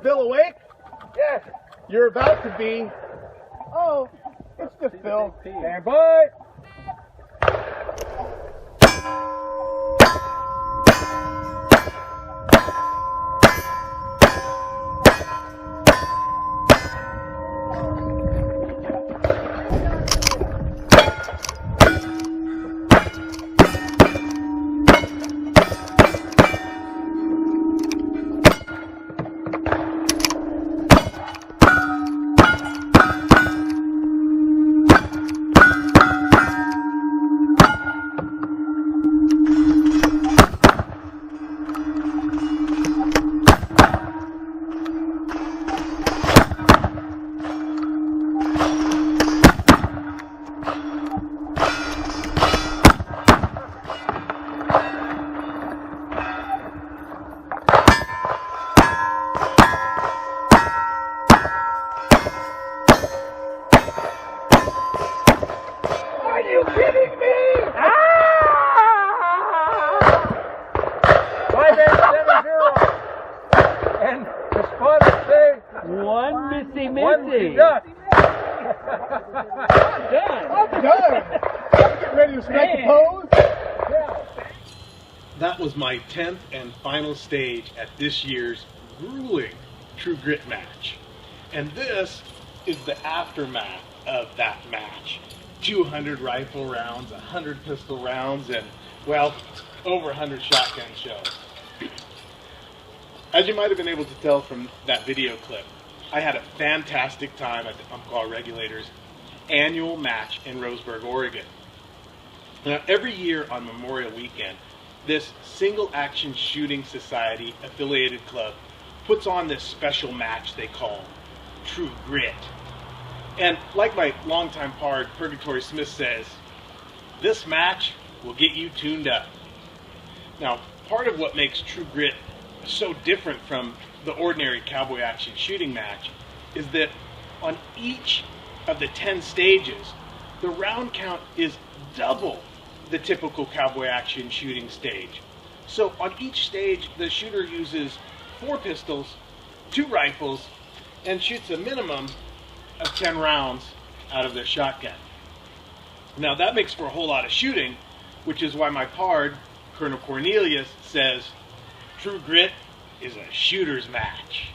Bill awake? Yes. You're about to be. Oh, it's just Bill. Stand by. That was my 10th and final stage at this year's grueling True Grit match. And this is the aftermath of that match. 200 rifle rounds, 100 pistol rounds, and, well, over 100 shotgun shells. As you might have been able to tell from that video clip, I had a fantastic time at the Umpqua Regulators Annual match in Roseburg, Oregon. Now, every year on Memorial Weekend, this Single Action Shooting Society affiliated club puts on this special match they call True Grit. And like my longtime pard, Purgatory Smith says, this match will get you tuned up. Now, part of what makes True Grit so different from the ordinary Cowboy Action Shooting Match is that on each of the 10 stages, the round count is double the typical Cowboy Action Shooting stage. So on each stage, the shooter uses 4 pistols, 2 rifles, and shoots a minimum of 10 rounds out of their shotgun. Now that makes for a whole lot of shooting, which is why my pard, Colonel Cornelius, says True Grit is a shooter's match.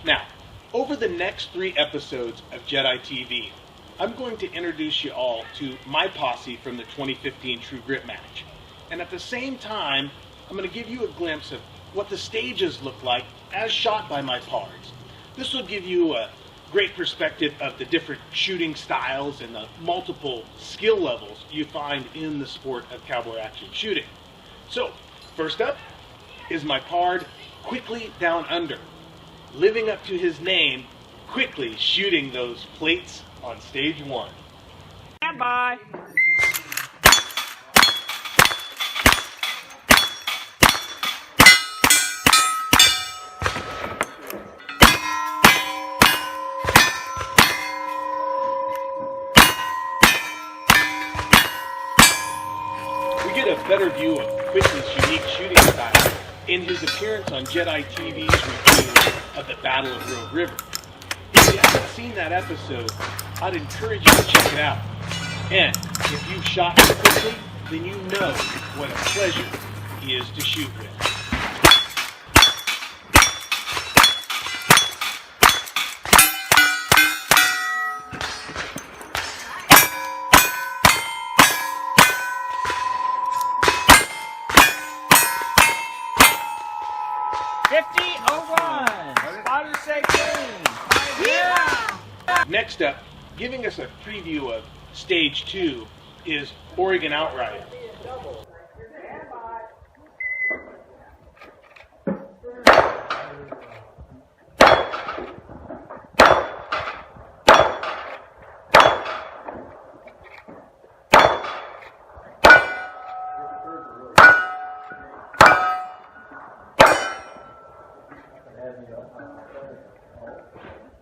Now, over the next 3 episodes of Jedi TV, I'm going to introduce you all to my posse from the 2015 True Grit match. And at the same time, I'm going to give you a glimpse of what the stages look like as shot by my pards. This will give you a great perspective of the different shooting styles and the multiple skill levels you find in the sport of cowboy action shooting. So, first up is my pard, Quickly Down Under, living up to his name, quickly shooting those plates on stage 1. Stand by. We get a better view of Quickly's unique shooting style in his appearance on Jedi TV's review of the Battle of Rogue River. If you haven't seen that episode, I'd encourage you to check it out. And if you've shot Quickly, then you know what a pleasure he is to shoot with. Next up, giving us a preview of Stage 2 is Oregon Outrider.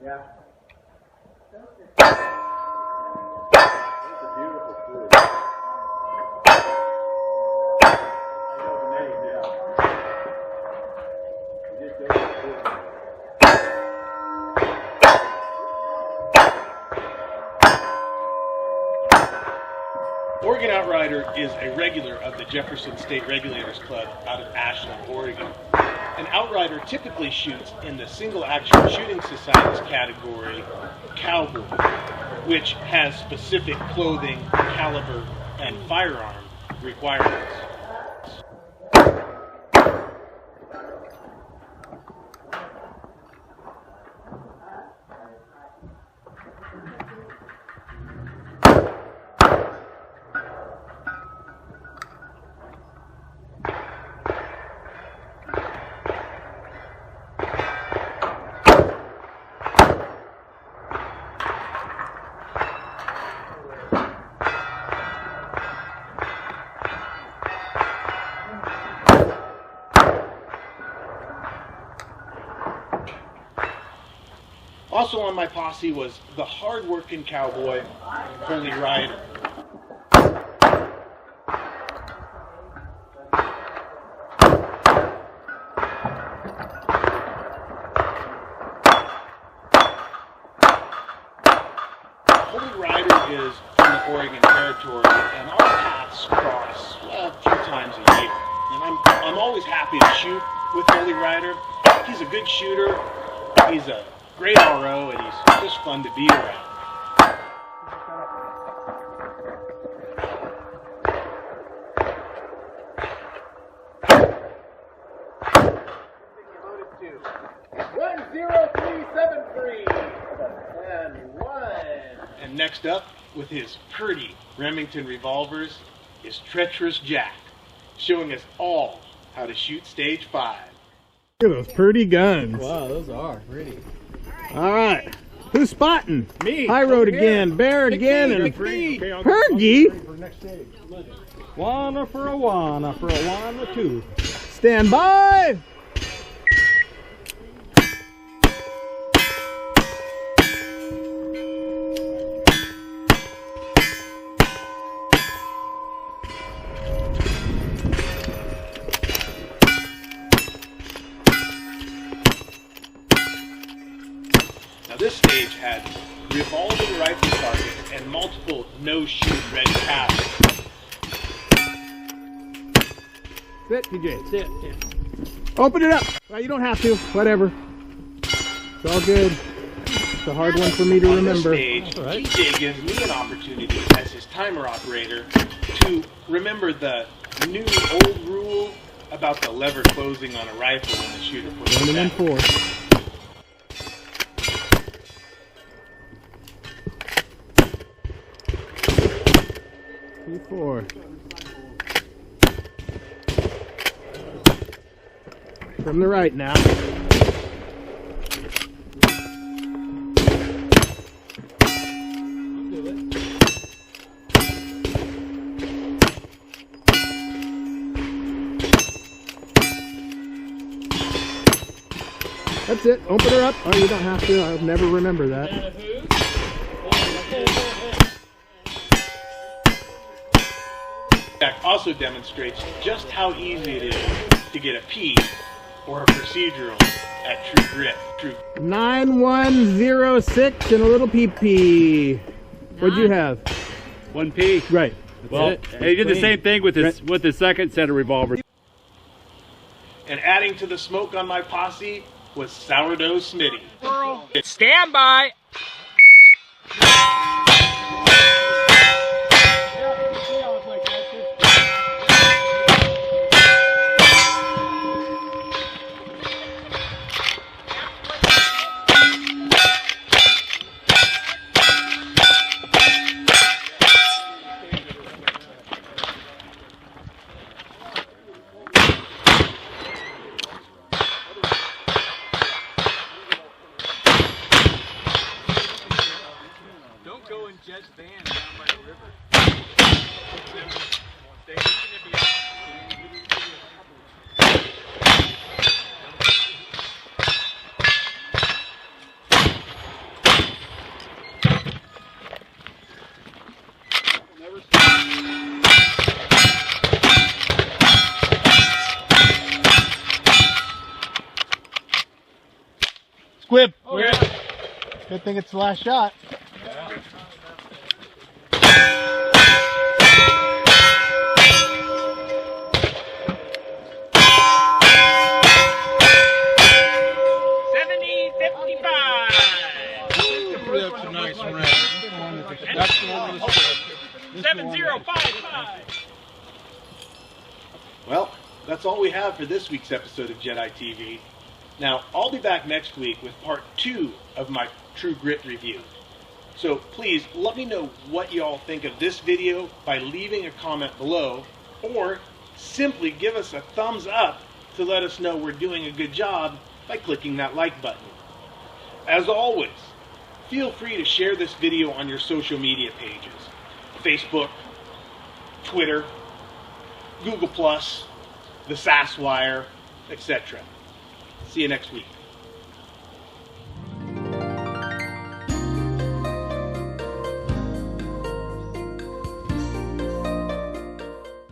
Yeah. Oregon Outrider is a regular of the Jefferson State Regulators Club out of Ashland, Oregon. An Outrider typically shoots in the Single Action Shooting Society's category, Cowboy, which has specific clothing, caliber, and firearm requirements. Also on my posse was the hard-working cowboy, Holy Rider. Holy Rider is from the Oregon Territory, and our paths cross a few times a year. And I'm always happy to shoot with Holy Rider. He's a good shooter. He's a great RO, and he's just fun to be around. And next up, with his pretty Remington revolvers, is Treacherous Jack, showing us all how to shoot stage 5. Look at those pretty guns. Wow, those are pretty. All right. Who's spotting? Me. High road again. Bear again. And Pergy. Wanna for a wanna two. Stand by. This stage had revolving rifle targets and multiple no-shoot ready passes. Sit, TJ. Sit. Yeah. Open it up. Well, you don't have to. Whatever. It's all good. It's a hard one for me to remember. On this stage, Right. TJ gives me an opportunity as his timer operator to remember the new old rule about the lever closing on a rifle when the shooter puts it Running in back. 4. Four. From the right now. That's it. Open her up. Oh, you don't have to. I'll never remember that. Jack also demonstrates just how easy it is to get a P or a procedural at True Grit. 9106 and a little PP. What'd you have? 1P. Right. Well, he did the same thing with his second set of revolvers. And adding to the smoke on my posse was Sourdough Smitty. Stand by. Go in Jed's van down by the river. Squib. Oh, yeah. Good thing it's the last shot. Well, that's all we have for this week's episode of Jedi TV. Now, I'll be back next week with part 2 of my True Grit review. So please let me know what y'all think of this video by leaving a comment below, or simply give us a thumbs up to let us know we're doing a good job by clicking that like button. As always, feel free to share this video on your social media pages: Facebook, Twitter, Google+, the Sasswire, etc. See you next week.